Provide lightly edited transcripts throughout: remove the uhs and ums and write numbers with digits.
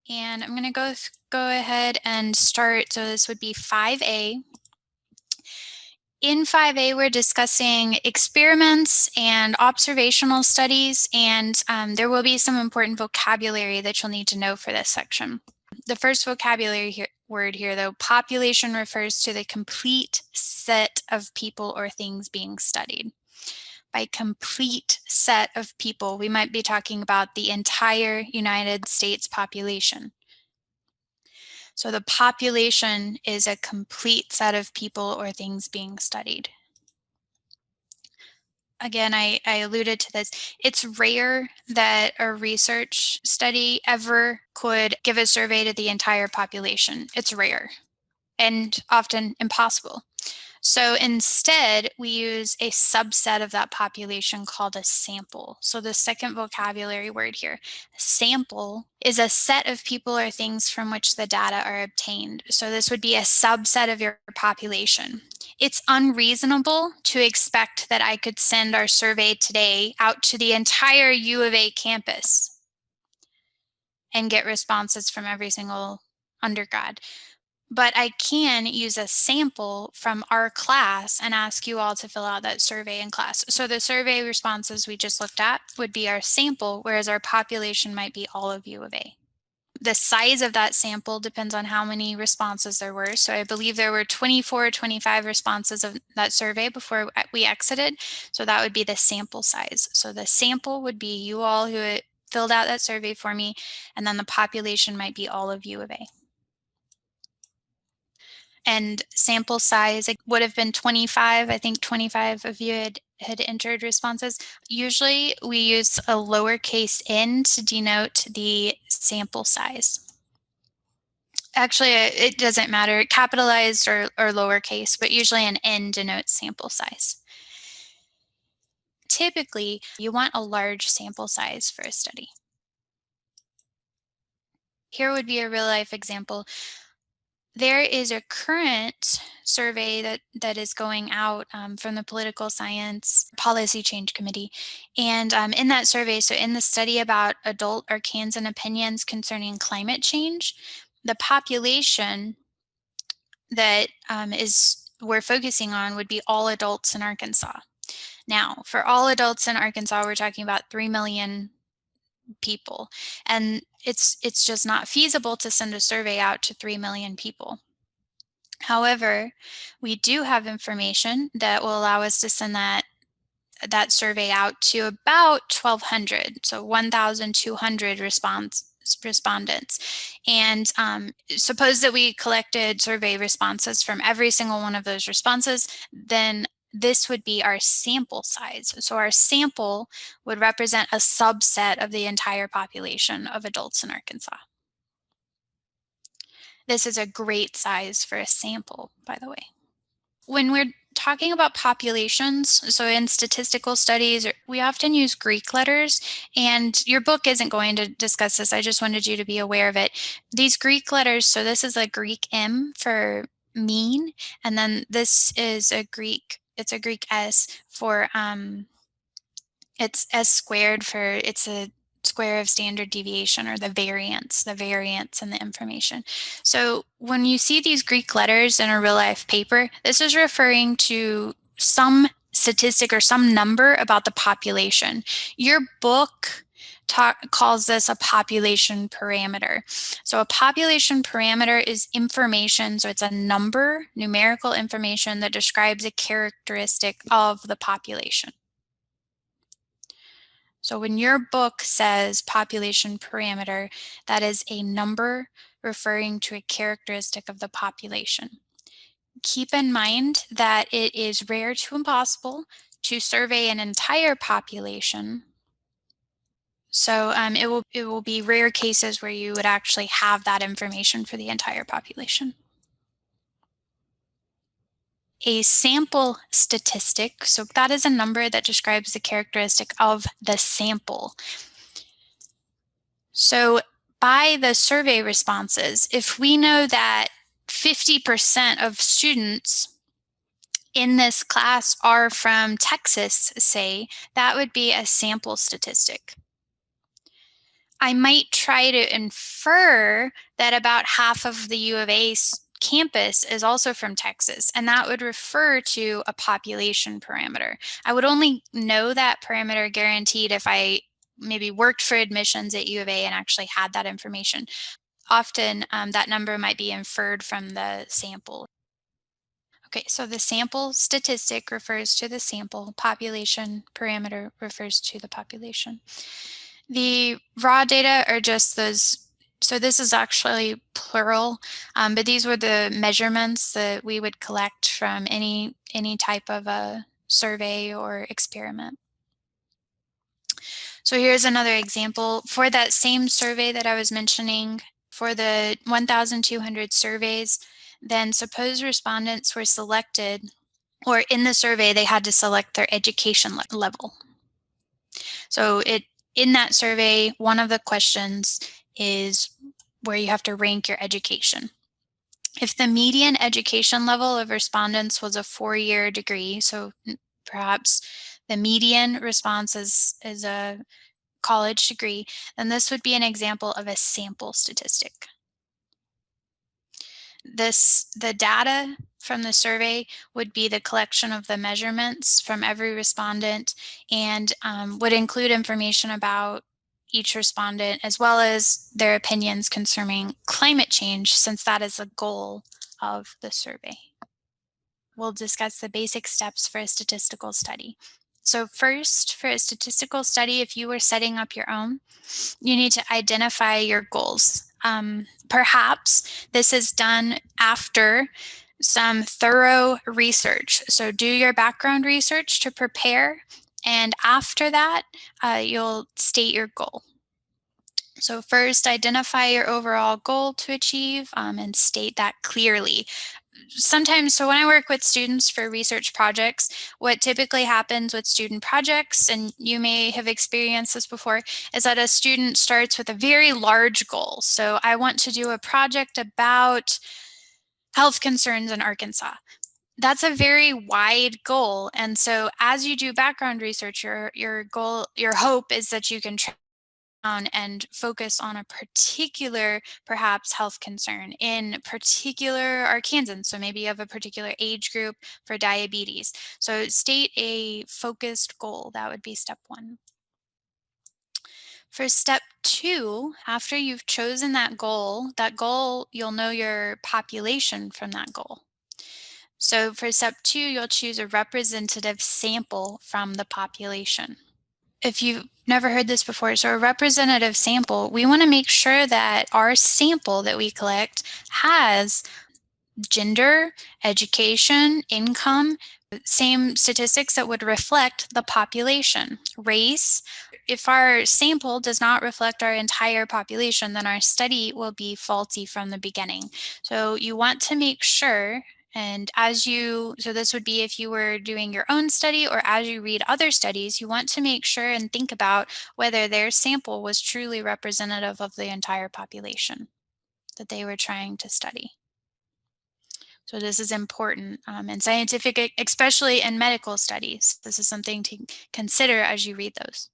And I'm going to go ahead and start. So this would be 5A. In 5A, we're discussing experiments and observational studies, and there will be some important vocabulary that you'll need to know for this section. The first vocabulary word here, though, population refers to the complete set of people or things being studied. By complete set of people, we might be talking about the entire United States population. So the population is a complete set of people or things being studied. Again, I alluded to this. It's rare that a research study ever could give a survey to the entire population. It's rare and often impossible. So instead, we use a subset of that population called a sample. So the second vocabulary word here, sample, is a set of people or things from which the data are obtained. So this would be a subset of your population. It's unreasonable to expect that I could send our survey today out to the entire U of A campus and get responses from every single undergrad. But I can use a sample from our class and ask you all to fill out that survey in class. So the survey responses we just looked at would be our sample, whereas our population might be all of U of A. The size of that sample depends on how many responses there were. So I believe there were 24 or 25 responses of that survey before we exited. So that would be the sample size. So the sample would be you all who filled out that survey for me, and then the population might be all of U of A. And sample size would have been 25. I think 25 of you had entered responses. Usually we use a lowercase n to denote the sample size. Actually, it doesn't matter, capitalized or lowercase, but usually an n denotes sample size. Typically, you want a large sample size for a study. Here would be a real-life example. There is a current survey that is going out from the Political Science Policy Change Committee. And in that survey, so in the study about adult Arkansans opinions concerning climate change, the population that we're focusing on would be all adults in Arkansas. Now, for all adults in Arkansas, we're talking about 3 million people. And it's just not feasible to send a survey out to 3 million people. However, we do have information that will allow us to send that survey out to about 1,200, so 1,200 respondents. And suppose that we collected survey responses from every single one of those responses, then this would be our sample size. So our sample would represent a subset of the entire population of adults in Arkansas. This is a great size for a sample, by the way. When we're talking about populations, so in statistical studies, we often use Greek letters, and your book isn't going to discuss this. I just wanted you to be aware of it. These Greek letters, so this is a Greek M for mean, and then this is it's a Greek S for, it's S squared for, it's a square of standard deviation, or the variance in the information. So when you see these Greek letters in a real life paper, this is referring to some statistic or some number about the population. Your book calls this a population parameter. So a population parameter is information, so it's a number, numerical information that describes a characteristic of the population. So when your book says population parameter, that is a number referring to a characteristic of the population. Keep in mind that it is rare to impossible to survey an entire population. So it will be rare cases where you would actually have that information for the entire population. A sample statistic, so that is a number that describes the characteristic of the sample. So by the survey responses, if we know that 50% of students in this class are from Texas, say, that would be a sample statistic. I might try to infer that about half of the U of A campus is also from Texas, and that would refer to a population parameter. I would only know that parameter guaranteed if I maybe worked for admissions at U of A and actually had that information. Often that number might be inferred from the sample. Okay, so the sample statistic refers to the sample, population parameter refers to the population. The raw data are just those, so this is actually plural, but these were the measurements that we would collect from any type of a survey or experiment. So here's another example. For that same survey that I was mentioning, for the 1,200 surveys, then suppose respondents were selected, or in the survey they had to select their education level. So in that survey, one of the questions is where you have to rank your education. If the median education level of respondents was a 4-year degree, so perhaps the median response is a college degree, then this would be an example of a sample statistic. The data from the survey would be the collection of the measurements from every respondent and would include information about each respondent as well as their opinions concerning climate change, since that is a goal of the survey. We'll discuss the basic steps for a statistical study. So first, for a statistical study, if you were setting up your own, you need to identify your goals. Perhaps this is done after some thorough research. So do your background research to prepare, and after that, you'll state your goal. So first, identify your overall goal to achieve and state that clearly. Sometimes, so when I work with students for research projects, what typically happens with student projects, and you may have experienced this before, is that a student starts with a very large goal. So I want to do a project about health concerns in Arkansas. That's a very wide goal. And so as you do background research, your goal, your hope is that you can down and focus on a particular, perhaps, health concern in particular Arkansans. So maybe you have a particular age group for diabetes. So state a focused goal. That would be step one. For step two, after you've chosen that goal, you'll know your population from that goal. So for step two, you'll choose a representative sample from the population. If you've never heard this before, so a representative sample, we want to make sure that our sample that we collect has gender, education, income, same statistics that would reflect the population, race. If our sample does not reflect our entire population, then our study will be faulty from the beginning. So you want to make sure, and so this would be if you were doing your own study or as you read other studies, you want to make sure and think about whether their sample was truly representative of the entire population that they were trying to study. So this is important in scientific, especially in medical studies. This is something to consider as you read those.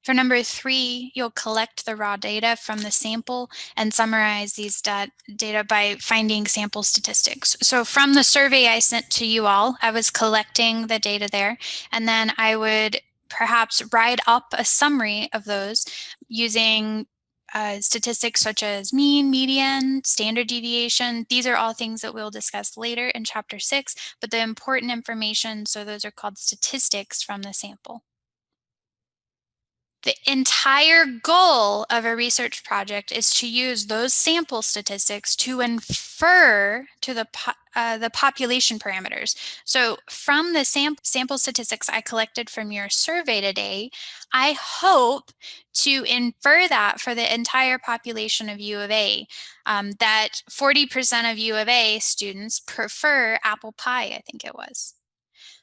For number three, you'll collect the raw data from the sample and summarize these data by finding sample statistics. So from the survey I sent to you all, I was collecting the data there, and then I would perhaps write up a summary of those using statistics such as mean, median, standard deviation. These are all things that we'll discuss later in chapter 6, but the important information, so those are called statistics from the sample. The entire goal of a research project is to use those sample statistics to infer to the population parameters. So from the sample statistics I collected from your survey today, I hope to infer that for the entire population of U of A, that 40% of U of A students prefer apple pie, I think it was.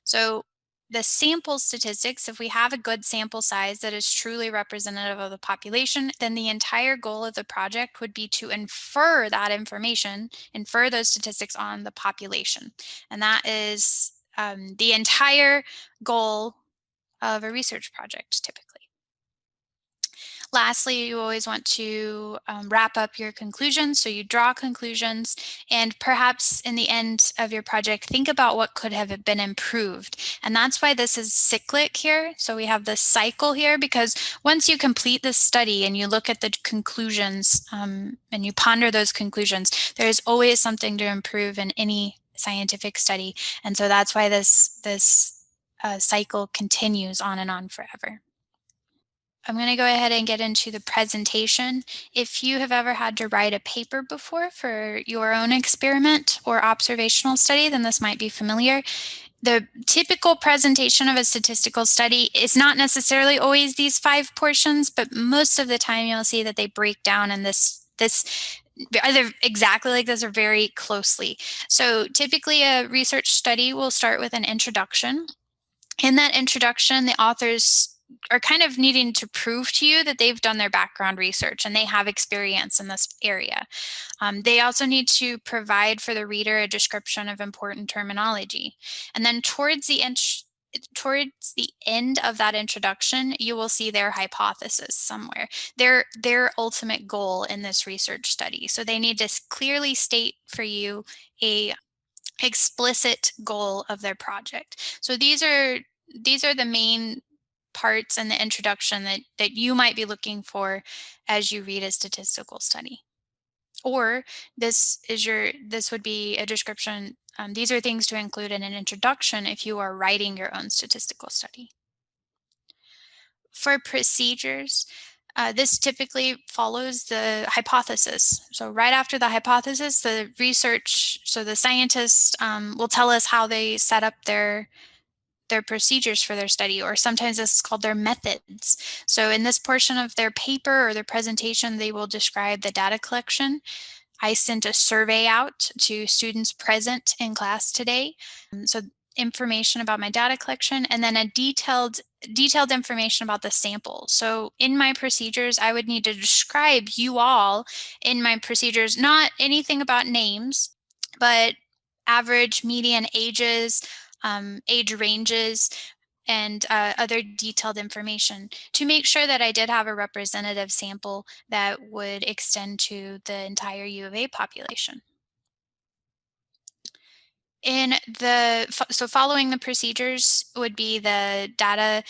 So the sample statistics, if we have a good sample size that is truly representative of the population, then the entire goal of the project would be to infer that information, infer those statistics on the population. And that is the entire goal of a research project typically. Lastly, you always want to wrap up your conclusions. So you draw conclusions, and perhaps in the end of your project, think about what could have been improved. And that's why this is cyclic here. So we have this cycle here, because once you complete this study and you look at the conclusions and you ponder those conclusions, there's always something to improve in any scientific study. And so that's why this cycle continues on and on forever. I'm going to go ahead and get into the presentation. If you have ever had to write a paper before for your own experiment or observational study, then this might be familiar. The typical presentation of a statistical study is not necessarily always these 5 portions, but most of the time you'll see that they break down in this either exactly like this or very closely. So typically a research study will start with an introduction. In that introduction, the authors are kind of needing to prove to you that they've done their background research and they have experience in this area. They also need to provide for the reader a description of important terminology. And then towards the end of that introduction, you will see their hypothesis somewhere, their ultimate goal in this research study. So they need to clearly state for you a explicit goal of their project. So these are the main parts in the introduction that you might be looking for as you read a statistical study. Or this would be a description. These are things to include in an introduction if you are writing your own statistical study. For procedures, this typically follows the hypothesis. So right after the hypothesis, the scientists will tell us how they set up their procedures for their study, or sometimes this is called their methods. So in this portion of their paper or their presentation, they will describe the data collection. I sent a survey out to students present in class today. So information about my data collection, and then a detailed information about the sample. So in my procedures, I would need to describe you all in my procedures, not anything about names, but average, median ages, age ranges, and other detailed information to make sure that I did have a representative sample that would extend to the entire U of A population. So following the procedures would be the data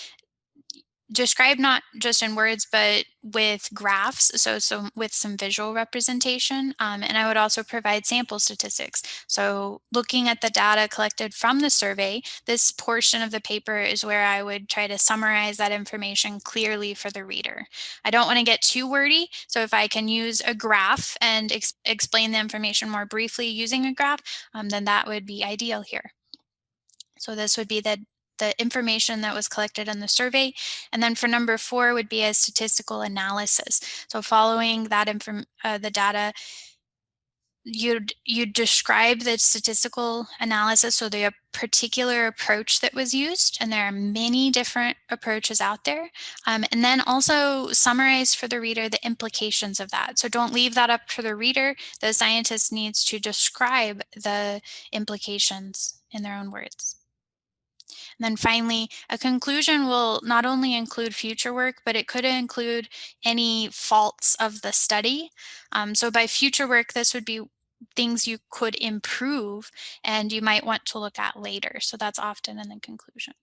described not just in words, but with graphs, so with some visual representation. And I would also provide sample statistics. So looking at the data collected from the survey, this portion of the paper is where I would try to summarize that information clearly for the reader. I don't want to get too wordy, so if I can use a graph and explain the information more briefly using a graph, then that would be ideal here. So this would be the information that was collected in the survey. And then for number 4 would be a statistical analysis. So following that the data, you'd describe the statistical analysis, so the particular approach that was used, and there are many different approaches out there. And then also summarize for the reader the implications of that. So don't leave that up to the reader. The scientist needs to describe the implications in their own words. And then finally, a conclusion will not only include future work, but it could include any faults of the study. So by future work, this would be things you could improve and you might want to look at later. So that's often in the conclusion.